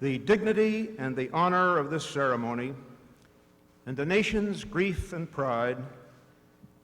The dignity and the honor of this ceremony and the nation's grief and pride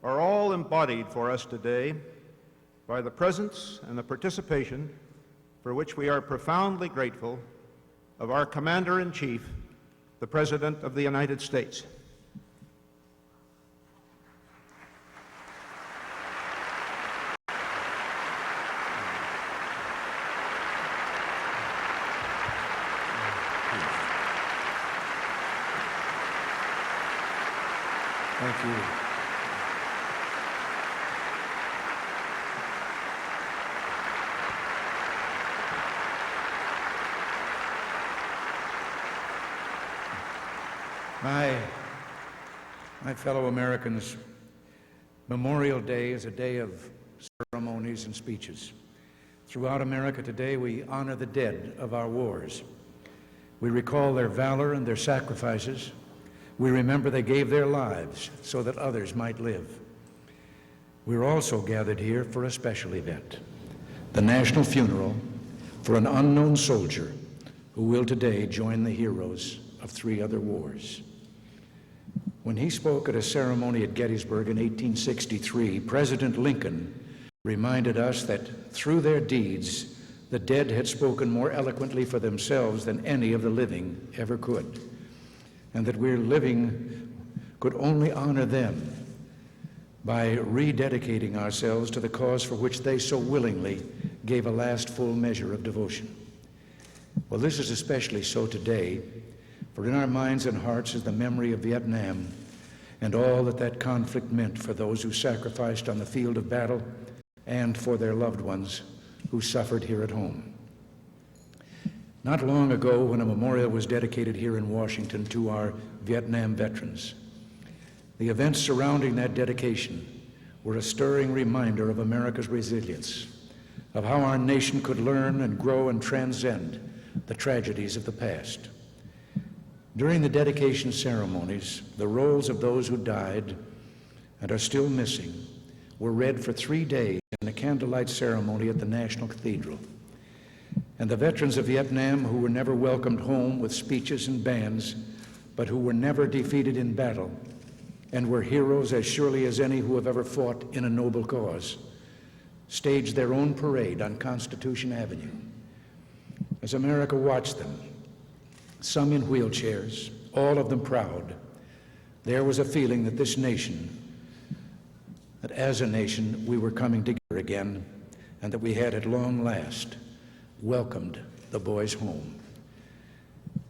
are all embodied for us today by the presence and the participation, for which we are profoundly grateful, of our Commander-in-Chief, the President of the United States. Thank you. My fellow Americans, Memorial Day is a day of ceremonies and speeches. Throughout America today, we honor the dead of our wars. We recall their valor and their sacrifices. We remember they gave their lives so that others might live. We're also gathered here for a special event, the national funeral for an unknown soldier who will today join the heroes of 3 other wars. When he spoke at a ceremony at Gettysburg in 1863, President Lincoln reminded us that through their deeds, the dead had spoken more eloquently for themselves than any of the living ever could, and that we're living could only honor them by rededicating ourselves to the cause for which they so willingly gave a last full measure of devotion. Well, this is especially so today, for in our minds and hearts is the memory of Vietnam and all that that conflict meant for those who sacrificed on the field of battle and for their loved ones who suffered here at home. Not long ago, when a memorial was dedicated here in Washington to our Vietnam veterans, the events surrounding that dedication were a stirring reminder of America's resilience, of how our nation could learn and grow and transcend the tragedies of the past. During the dedication ceremonies, the rolls of those who died and are still missing were read for 3 days in a candlelight ceremony at the National Cathedral. And the veterans of Vietnam who were never welcomed home with speeches and bands, but who were never defeated in battle and were heroes as surely as any who have ever fought in a noble cause, staged their own parade on Constitution Avenue. As America watched them, some in wheelchairs, all of them proud, there was a feeling that this nation, that as a nation we were coming together again, and that we had at long last welcomed the boys home.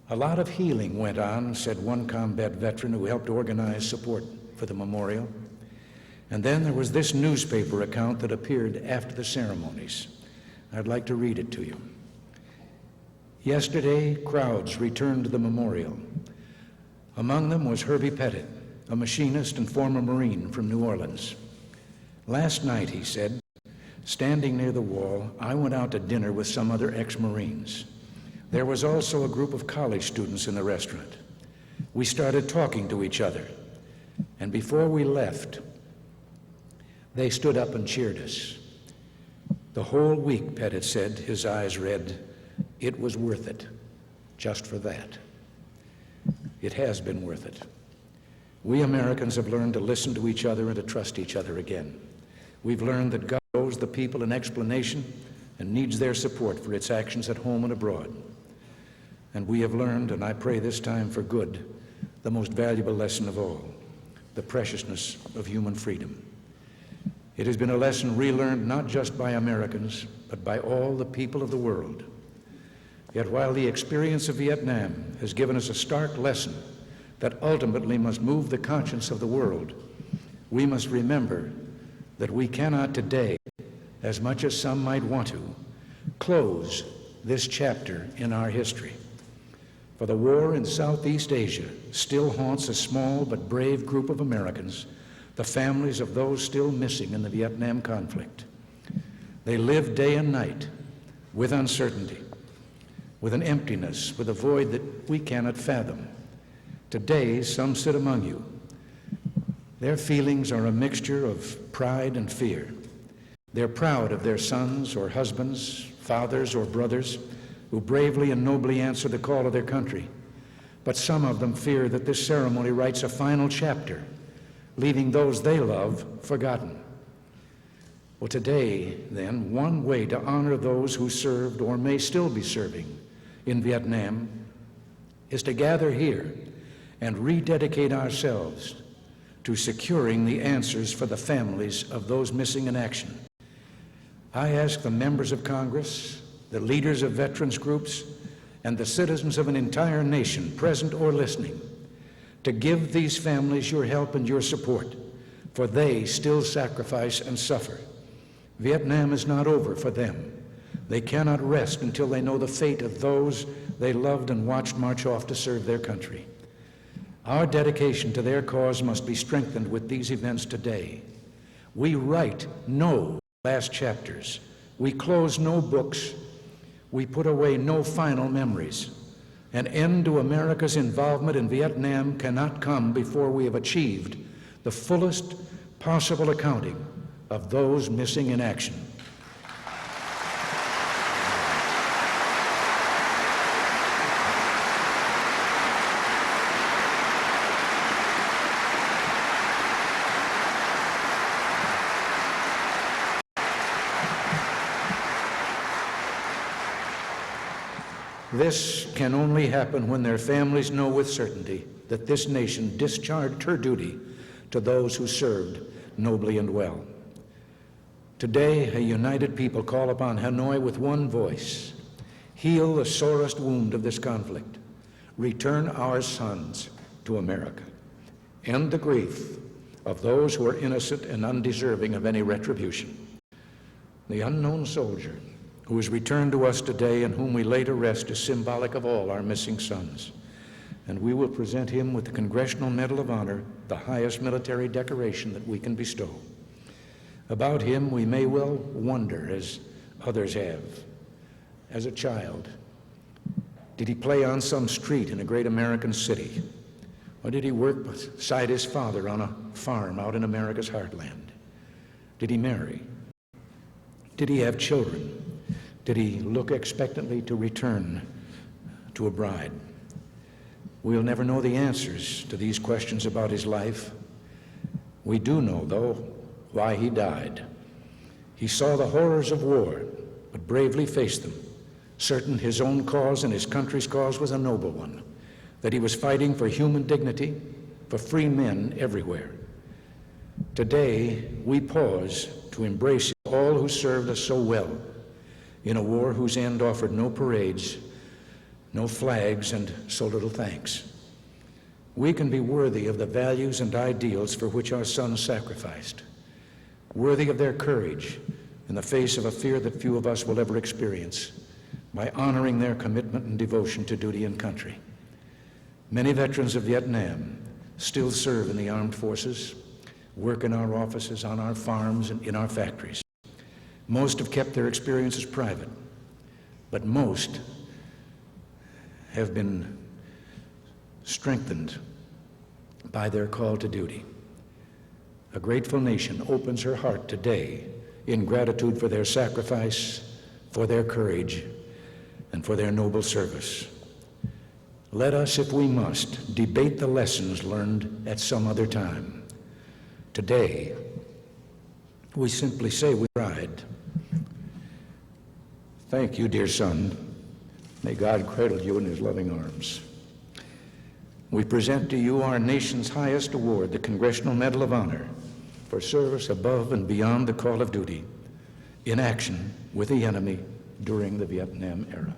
A lot of healing went on, said one combat veteran who helped organize support for the memorial. And then there was this newspaper account that appeared after the ceremonies. I'd like to read it to you. Yesterday, crowds returned to the memorial. Among them was Herbie Pettit, a machinist and former Marine from New Orleans. Last night, he said, standing near the wall, I went out to dinner with some other ex-Marines. There was also a group of college students in the restaurant. We started talking to each other, and before we left, they stood up and cheered us. The whole week, Pettit said, his eyes red, it was worth it, just for that. It has been worth it. We Americans have learned to listen to each other and to trust each other again. We've learned that God owes the people an explanation and needs their support for its actions at home and abroad. And we have learned, and I pray this time for good, the most valuable lesson of all, the preciousness of human freedom. It has been a lesson relearned not just by Americans, but by all the people of the world. Yet while the experience of Vietnam has given us a stark lesson that ultimately must move the conscience of the world, we must remember that we cannot today, as much as some might want to, close this chapter in our history. For the war in Southeast Asia still haunts a small but brave group of Americans, the families of those still missing in the Vietnam conflict. They live day and night with uncertainty, with an emptiness, with a void that we cannot fathom. Today, some sit among you. Their feelings are a mixture of pride and fear. They're proud of their sons or husbands, fathers or brothers who bravely and nobly answer the call of their country. But some of them fear that this ceremony writes a final chapter, leaving those they love forgotten. Well, today, then, one way to honor those who served or may still be serving in Vietnam is to gather here and rededicate ourselves to securing the answers for the families of those missing in action. I ask the members of Congress, the leaders of veterans groups, and the citizens of an entire nation, present or listening, to give these families your help and your support, for they still sacrifice and suffer. Vietnam is not over for them. They cannot rest until they know the fate of those they loved and watched march off to serve their country. Our dedication to their cause must be strengthened with these events today. We write no last chapters. We close no books. We put away no final memories. An end to America's involvement in Vietnam cannot come before we have achieved the fullest possible accounting of those missing in action. This can only happen when their families know with certainty that this nation discharged her duty to those who served nobly and well. Today, a united people call upon Hanoi with one voice: heal the sorest wound of this conflict. Return our sons to America. End the grief of those who are innocent and undeserving of any retribution. The unknown soldier who is returned to us today and whom we lay to rest is symbolic of all our missing sons. And we will present him with the Congressional Medal of Honor, the highest military decoration that we can bestow. About him, we may well wonder, as others have. As a child, did he play on some street in a great American city? Or did he work beside his father on a farm out in America's heartland? Did he marry? Did he have children? Did he look expectantly to return to a bride? We'll never know the answers to these questions about his life. We do know, though, why he died. He saw the horrors of war, but bravely faced them, certain his own cause and his country's cause was a noble one, that he was fighting for human dignity, for free men everywhere. Today, we pause to embrace all who served us so well in a war whose end offered no parades, no flags, and so little thanks. We can be worthy of the values and ideals for which our sons sacrificed, worthy of their courage in the face of a fear that few of us will ever experience, by honoring their commitment and devotion to duty and country. Many veterans of Vietnam still serve in the armed forces, work in our offices, on our farms, and in our factories. Most have kept their experiences private, but most have been strengthened by their call to duty. A grateful nation opens her heart today in gratitude for their sacrifice, for their courage, and for their noble service. Let us, if we must, debate the lessons learned at some other time. Today, we simply say we tried. Thank you, dear son. May God cradle you in his loving arms. We present to you our nation's highest award, the Congressional Medal of Honor, for service above and beyond the call of duty, in action with the enemy during the Vietnam era.